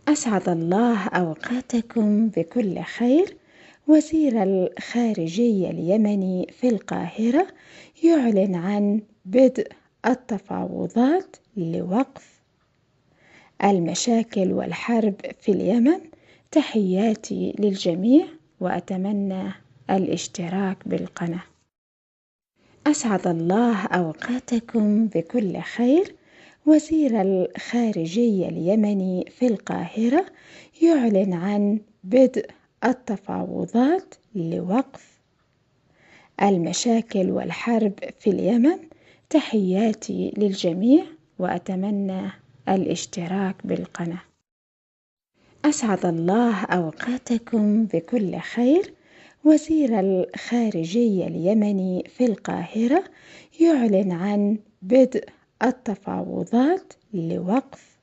أسعد الله أوقاتكم بكل خير. وزير الخارجية اليمني في القاهرة يعلن عن بدء التفاوضات لوقف المشاكل والحرب في اليمن. تحياتي للجميع وأتمنى الاشتراك بالقناة. أسعد الله أوقاتكم بكل خير. وزير الخارجية اليمني في القاهرة يعلن عن بدء التفاوضات لوقف المشاكل والحرب في اليمن. تحياتي للجميع وأتمنى الاشتراك بالقناة. أسعد الله أوقاتكم بكل خير. وزير الخارجية اليمني في القاهرة يعلن عن بدء التفاوضات لوقف